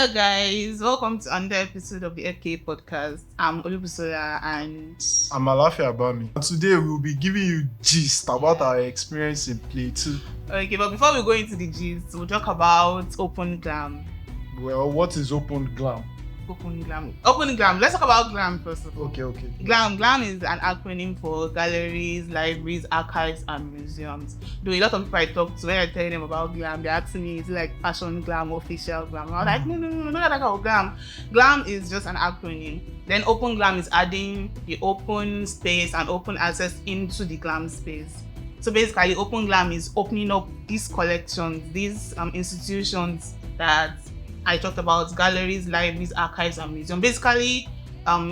Hello guys, welcome to another episode of the FK podcast. I'm Olubusola and I'm Alafia Abami. Today we'll be giving you gist about our experience in Plateau. okay, but before we go into the gist, we'll talk about Open GLAM. Well, what is Open GLAM? Open GLAM. Let's talk about GLAM first of all. Okay. GLAM is an acronym for galleries, libraries, archives, and museums. Though a lot of people I talk to, when I tell them about GLAM, they're asking me, is it like fashion GLAM, official GLAM? I'm like, no, not about GLAM. GLAM is just an acronym. Then Open GLAM is adding the open space and open access into the GLAM space. So basically, Open GLAM is opening up these collections, these institutions that I talked about, galleries, libraries, archives, and museums. Basically,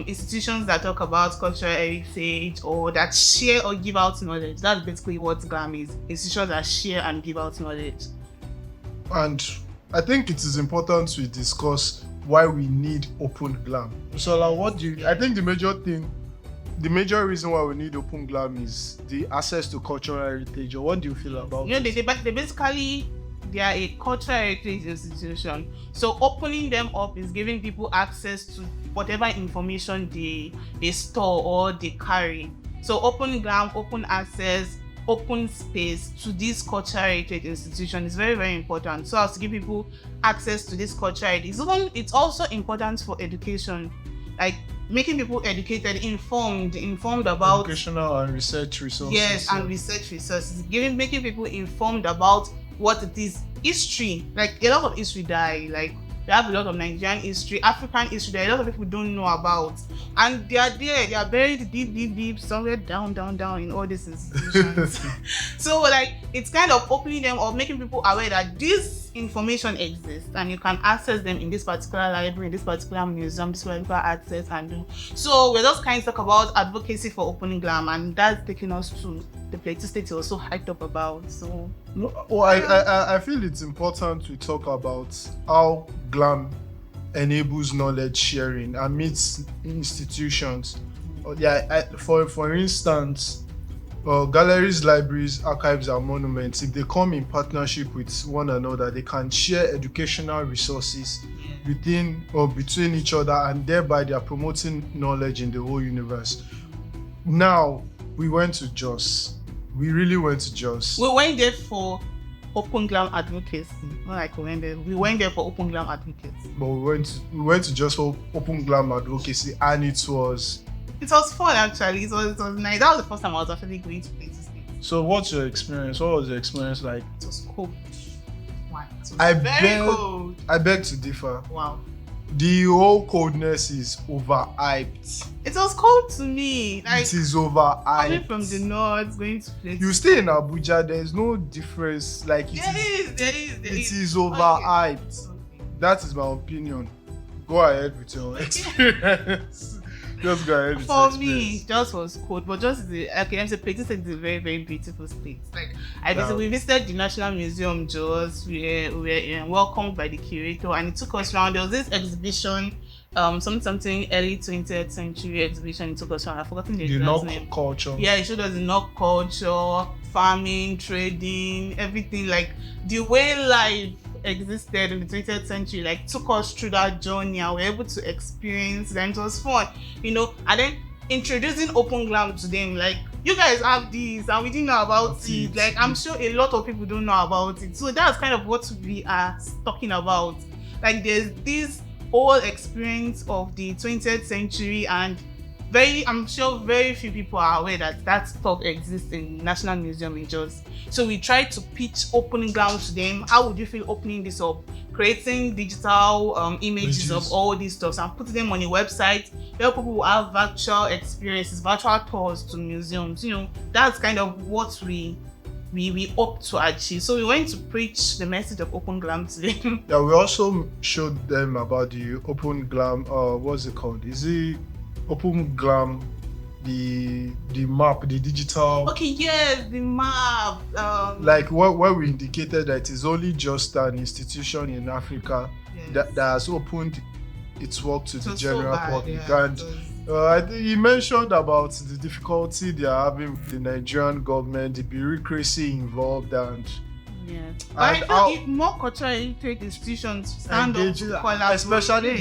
institutions that talk about cultural heritage or that share or give out knowledge. That's basically what GLAM is. Institutions that share and give out knowledge. And I think it is important to discuss why we need Open GLAM. So, I think the major reason why we need Open GLAM is the access to cultural heritage. Or what do you feel about it? They are a cultural heritage institution. So opening them up is giving people access to whatever information they store or they carry. So Open GLAM, open access, open space to this cultural heritage institution is very, very important. So as to give people access to this cultural heritage. It's also important for education, like making people educated, informed about educational and research resources. Yes, and research resources. Making people informed about what it is. History, like a lot of history die. Like we have a lot of Nigerian history, African history that a lot of people don't know about, and they are buried deep somewhere down in all these institutions. So like it's kind of opening them or making people aware that this information exists and you can access them in this particular library, in this particular museum, this particular access and do. So we're just kind of talk about advocacy for Open GLAM, and that's taking us to the Plateau State also hyped up about. So I feel it's important to talk about how GLAM enables knowledge sharing amidst institutions. For instance, galleries, libraries, archives, and monuments, if they come in partnership with one another, they can share educational resources within or between each other, and thereby they are promoting knowledge in the whole universe. Now, we went to Jos. We really went to Jos. We went there for Open GLAM advocacy. Not like we went there. We went there for Open GLAM advocacy. But we went to Jos for Open GLAM advocacy, and it was fun actually. It was nice. That was the first time I was actually going to Plateau State. So what's your experience? What was your experience like? It was cold. Wow. It was very cold. I beg to differ. Wow. The whole coldness is overhyped. It was cold to me. Like, it is overhyped. Coming from the north, going to Plateau. You stay in Abuja, there is no difference. Like there is. It is overhyped. Okay. That is my opinion. Go ahead with your experience. Just go ahead. For me, Jos was cold, but Plateau State is a very, very beautiful place. Like we visited the National Museum, Jos. We were welcomed by the curator, and he took us around. There was this exhibition, something early 20th century exhibition. He took us around. I've forgotten the exact name. Culture. Yeah, he showed us the Nok culture, farming, trading, everything. Like the way life existed in the 20th century, like took us through that journey, and we were able to experience that. It was fun, and then introducing Open GLAM to them, like you guys have this and we didn't know about it. Like I'm sure a lot of people don't know about it, so that's kind of what we are talking about. Like there's this whole experience of the 20th century, and I'm sure very few people are aware that stuff exists in National Museum in Jos. So we tried to pitch Open GLAM to them. How would you feel opening this up? Creating digital images of all these stuff and putting them on a website where people will have virtual experiences, virtual tours to museums. That's kind of what we hope to achieve. So we went to preach the message of Open GLAM to them. Yeah, we also showed them about the Open GLAM. What's it called? Is it Open GLAM, the map, the digital. Okay, yes, the map. Like where we indicated that it is only just an institution in Africa that has opened its work to the general public. Yeah, and I think he mentioned about the difficulty they are having with the Nigerian government, the bureaucracy involved, and Yeah. But I And feel how if more cultural heritage institutions stand up engaging, to collaborate, especially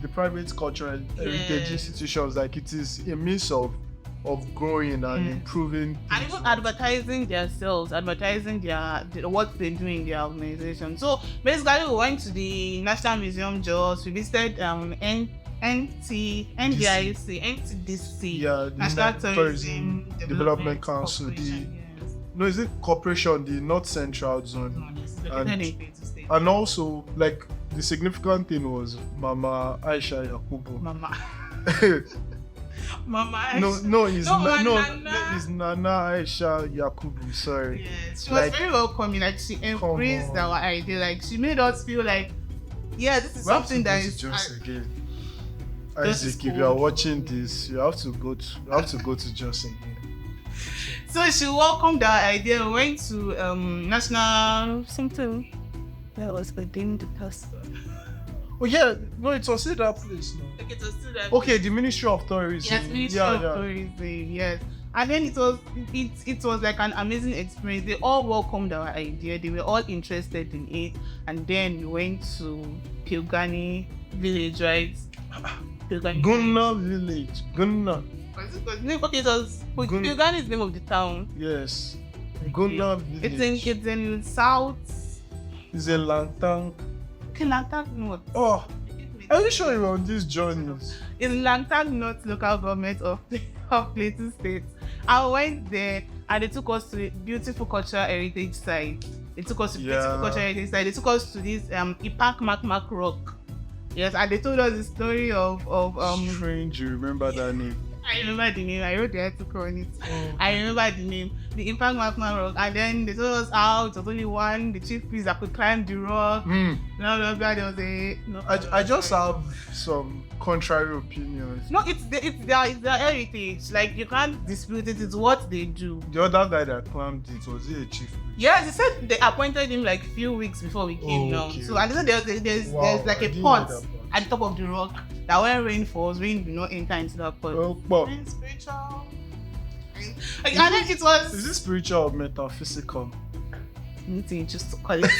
the private cultural heritage yes. institutions, like it is a means of growing and Yes. improving And things. even advertising themselves, advertising what they do in their organization. So basically, we went to the National Museum Jos, we visited NTDC, Yeah, the National Tourism Development Council, Corporation, yes. no, is it corporation, the North Central Zone, No, it's located in Plateau State. and also like the significant thing was Mama Aisha Yakubu. Mama. No, it's Nana. it's Nana Aisha Yakubu. Sorry. Yes, she was very welcoming. Like she embraced our idea. Like she made us feel like, yeah, this is something that is just again. Just Isaac, if you are watching this, you have to go to Jos again. So she welcomed our idea. We went to national something. That was the name the pastor. Oh yeah, no, it was still that place. No. Okay, it was still that. Okay, the Ministry of Tourism. Yes, Ministry of Tourism. Yes. And then it was like an amazing experience. They all welcomed our idea. They were all interested in it. And then we went to Pilgani village, right? Gunna village. Gunna. Okay, it was Pilgani is the name of the town. Yes. Gunna village. It's in south. It's in Langtang. Okay, Langtang North. Oh, are you sure you're on this journey? It's Langtang North local government of Plateau State. I went there and they took us to a beautiful cultural heritage site. They took us to They took us to this Ipak Makmak rock. Yes, and they told us the story of Strange, you remember that name? I remember the name. I wrote the article on it. I remember the name, the Impact Magma Rock, and then they told us how it was only one, the chief priest that could climb the rock. Blah blah blah. There was a no. I just have some contrary opinions. No, it's their heritage. Like you can't dispute it. It's what they do. The other guy that climbed it, was he a chief priest? Yeah, they said they appointed him like few weeks before we came down. Okay. So and they said there's like a pot at the top of the rock that when rain falls, rain do not enter into that pot. But Spiritual. And then it was. Is this spiritual or metaphysical? Anything just to call it.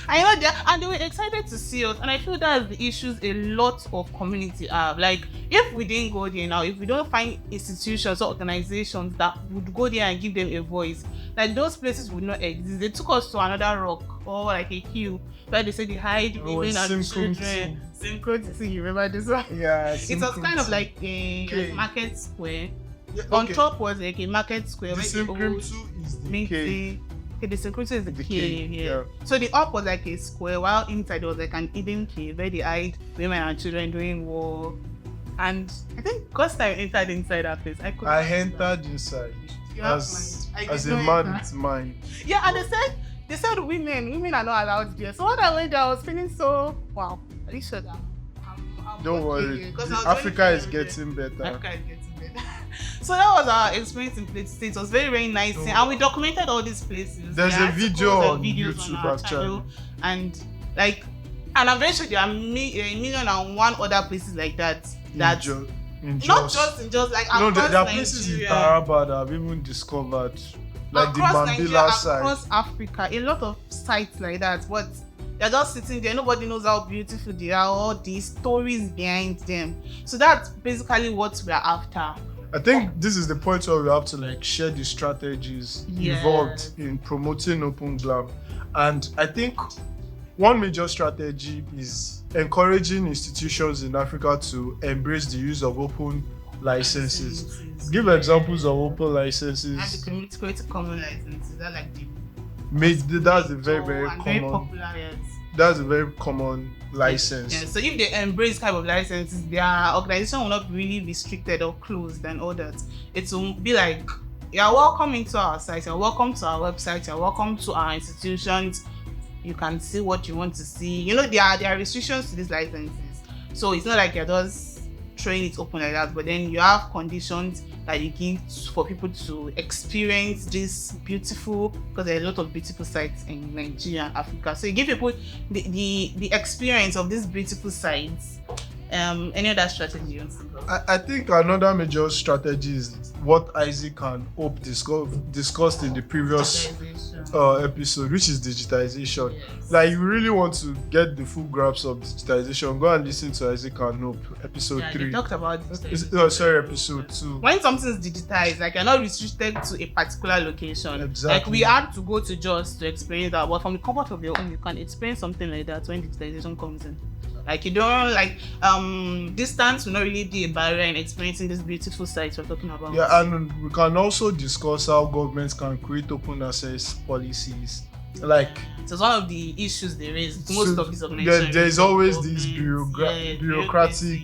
I know that, and they were excited to see us, and I feel that's the issues a lot of community have. Like, if we didn't go there now, if we don't find institutions or organizations that would go there and give them a voice, like those places would not exist. They took us to another rock or like a hill where they said they hide women and children. Synchronicity, you remember this one? Yeah. It was kind of like a market square. Yeah, On top was like a market square. The Synchronicity is the cave. Okay, the security is the cave, yeah. So the up was like a square, while inside there was like an hidden cave where they hide women and children doing war. And I think Costa entered inside that place. I entered inside as a man with mind. Yeah, and they said women are not allowed there. So when I went there, I was feeling so wow. Are you sure that I'm Don't worry, Africa is getting better. Africa is getting better. So that was our experience in Plateau State. It was very, very nice. And we documented all these places. There's a video on videos YouTube on our actually. channel. And I'm very sure there are a million and one other places like that. In not just in Jos, like across there are places in Taraba that I've even discovered. Like across the Mambila Nigeria, side. across Africa, a lot of sites like that. But they're just sitting there. Nobody knows how beautiful they are, all the stories behind them. So that's basically what we're after. I think this is the point where we have to like share the strategies involved in promoting Open GLAM. And I think one major strategy is encouraging institutions in Africa to embrace the use of open licenses. Give examples of open licenses. And the creative common licenses. That's like that's a very, very common. Very popular, yes. That's a very common license. Yeah, so if they embrace kind of licenses, their organization will not be really restricted or closed and all that. It will be like, you're welcome into our site, you're welcome to our website, you're welcome to our institutions. You can see what you want to see. You know, there are restrictions to these licenses. So it's not like you're just throwing it open like that, but then you have conditions that you give for people to experience this beautiful, because there are a lot of beautiful sites in Nigeria and Africa. So you give people the experience of these beautiful sites, Any other strategy you want to go? I think another major strategy is what Isaac and Hope discussed in the previous episode, which is digitization. Yes. Like, you really want to get the full grasp of digitization, go and listen to Isaac and Hope episode 3. They talked about episode 2. When something is digitized, like, you're not restricted to a particular location. Exactly. Like, we had to go to Jos to experience that, but from the comfort of your own, you can experience something like that when digitization comes in. Like, you don't, like, distance will not really be a barrier in experiencing this beautiful sites we're talking about. Yeah, and we can also discuss how governments can create open access policies. Like, so it's one of the issues there is. Most of these organizations. There's always this bureaucratic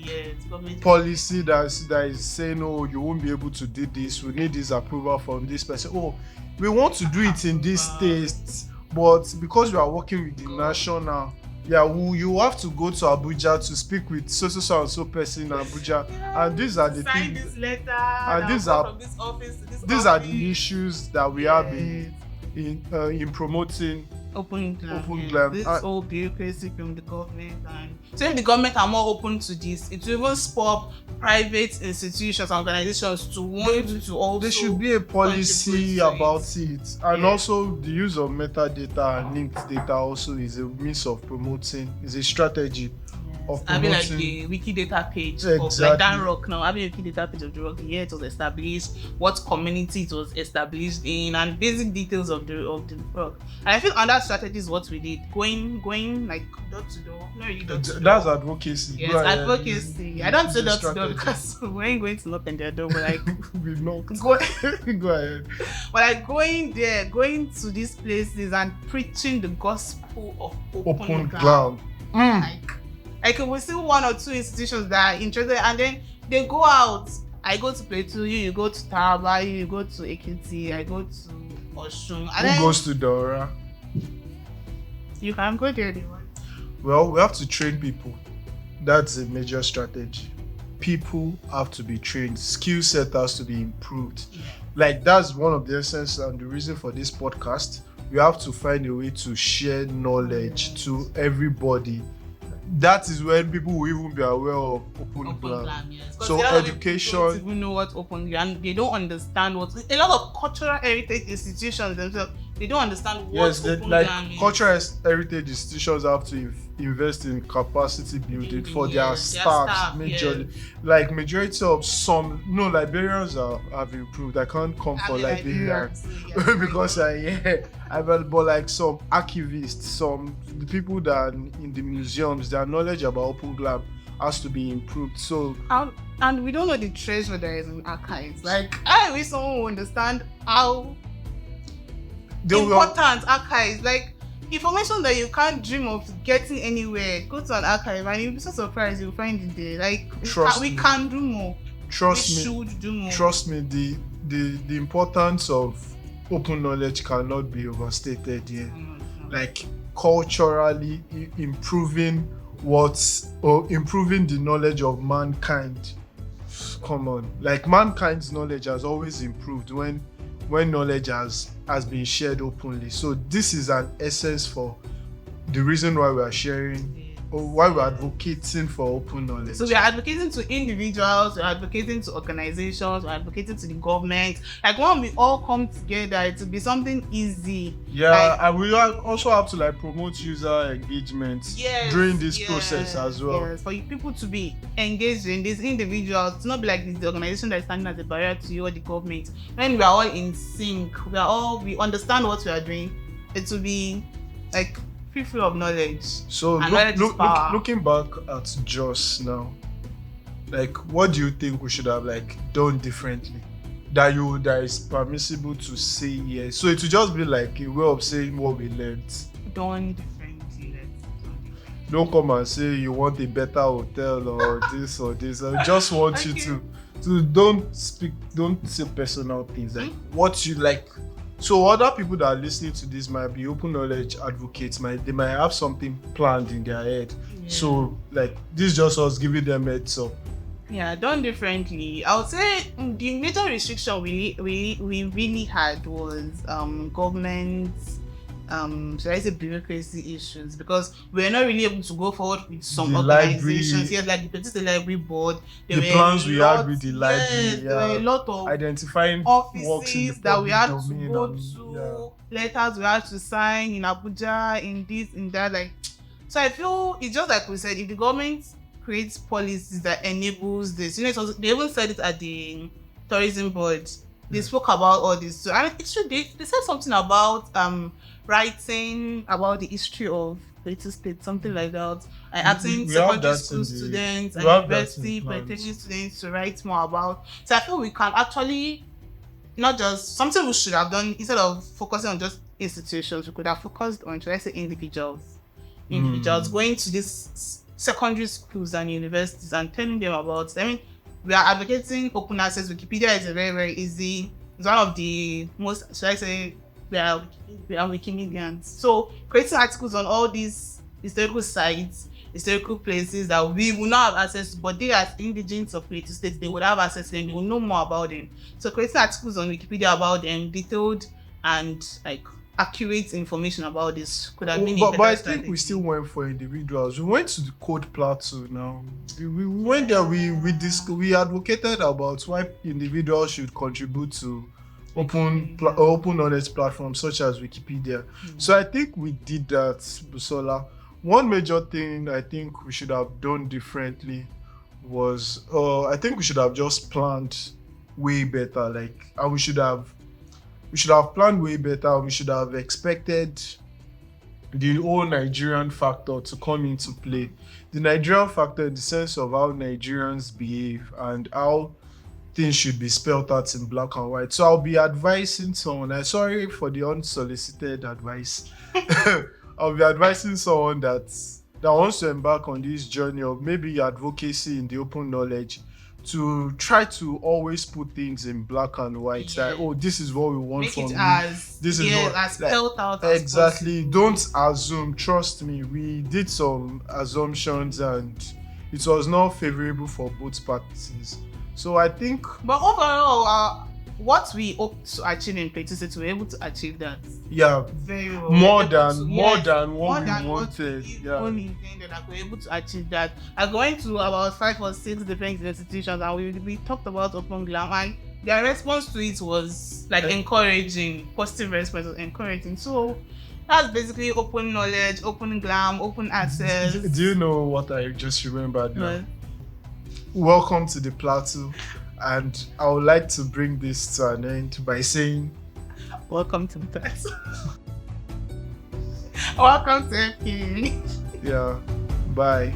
policy that is saying, oh, you won't be able to do this. We need this approval from this person. Oh, we want to do it in this state, but because we are working with the national. Yeah, you have to go to Abuja to speak with so and so person in Abuja, and these are the things. This letter, and these are from this office to this office. Are the issues that we have in promoting Open GLAM. This whole bureaucracy from the government, and so if the government are more open to this, it will even spur private institutions and organizations to want to also. There should be a policy about it, and also the use of metadata and linked data also is a means of promoting. Is a strategy of promoting. Having like the Wikidata page exactly. of like Dan Rock now, having a Wikidata page of the Rock, yeah, it was established, what community it was established in, and basic details of the Rock. And I feel another strategy is what we did, going like door to door. Not really door to door. That's advocacy. Yes, advocacy. I don't say door to door because we ain't going to knock on their door, but like we knock. Go ahead. But like going there, going to these places and preaching the gospel of Open GLAM. Like we see 1 or 2 institutions that are interested, and then they go out. I go to Plateau, you go to Taraba, you go to Ekiti, I go to Osun. Who goes to Dora? You can go there. Well, we have to train people. That's a major strategy. People have to be trained. Skill set has to be improved. Like, that's one of the essence and the reason for this podcast. We have to find a way to share knowledge to everybody. That is when people will even be aware of Open GLAM. Yes. So education. They don't even know what Open GLAM. They don't understand what a lot of cultural heritage institutions themselves. They don't understand what Open GLAM is. Cultural heritage institutions have to invest in capacity building for their staff majorly. Yes. Like majority of Liberians have improved. I can't come for Liberia because but like some archivists, the people that are in the museums, their knowledge about Open GLAM has to be improved. So and we don't know the treasure that is in archives. Like, I wish someone would understand how important archives, like information that you can't dream of getting anywhere. Go to an archive and you'll be so surprised you'll find it there. Like, we can do more. We should do more. Trust me, the importance of open knowledge cannot be overstated here. Like, culturally improving improving the knowledge of mankind. Come on. Like, mankind's knowledge has always improved when knowledge has been shared openly. So this is an essence for the reason why we are sharing or why we're advocating for open knowledge. So we are advocating to individuals, we're advocating to organizations, we're advocating to the government. Like, when we all come together, it will be something easy. Yeah, and we also have to promote user engagement during this process as well. Yes, for people to be engaged in these individuals, to not be like the organization that is standing as a barrier to you or the government. When we are all in sync, we understand what we are doing, it will be like full of knowledge. So looking back at Jos now, like, what do you think we should have done differently that is permissible to say here? So it will just be like a way of saying what we learned. Done differently. Don't come and say you want a better hotel or this or this. I just want you to don't say personal things, like what you like. So other people that are listening to this might be open knowledge advocates. They might have something planned in their head. Yeah. So this is just us giving them heads up. Yeah, done differently. I would say the major restriction we really had was government should I say bureaucracy issues, because we're not really able to go forward with some The organizations. library, Yes, like the Plateau State Library Board. There the were plans we had lot, with the yes, library, there were a lot of identifying works in the offices that we public had to domain, go and to, letters we had to sign in Abuja, in this, in that. Like, so I feel it's just like we said, if the government creates policies that enables this, you know, they even said it at the tourism board. They spoke about all this. So I mean, it's true. They said something about writing about the history of Plateau State, something like that. And asking we have secondary that school in the- students we and have that in university plans. preparatory students to write more about. So I feel we can actually not just something we should have done instead of focusing on just institutions. We could have focused on, should I say, individuals going to these secondary schools and universities and telling them about. I mean, we are advocating open access. Wikipedia is a very, very easy. It's one of the most, should I say, we are Wikimedians. So creating articles on all these historical sites, historical places that we will not have access to, but they as indigenous of Plateau State, they would have access to them, they will know more about them. So creating articles on Wikipedia about them, detailed and like accurate information about this could have been a better but I strategy. think we still went for individuals. We went to the Code Plateau now. We went there, we advocated about why individuals should contribute to open knowledge platforms such as Wikipedia. So I think we did that, Busola. One major thing I think we should have done differently was I think we should have just planned way better. And we should have planned way better. We should have expected the whole Nigerian factor to come into play. The Nigerian factor in the sense of how Nigerians behave and how things should be spelled out in black and white. So I'll be advising someone. I'm sorry for the unsolicited advice. I'll be advising someone that wants to embark on this journey of maybe advocacy in the open knowledge, to try to always put things in black and white. Yeah. Like, oh, this is what we want Make from it you. as This is what, as spelled out as exactly. possible. Don't assume. Trust me, we did some assumptions and it was not favorable for both parties. So I think, But overall, what we hope to achieve in Plateau State, we're able to achieve that yeah, very well. more We're able than to- more yes, than more what we than what wanted. we Yeah. only intended, that we're able to achieve that. I went to about 5 or 6 different institutions and we talked about Open GLAM, and their response to it was like encouraging, positive response was encouraging. So that's basically open knowledge, open GLAM, open access. Do you know what I just remembered now? Well, Welcome to the Plateau, and I would like to bring this to an end by saying, welcome to the Plateau. Welcome to FP. yeah, bye.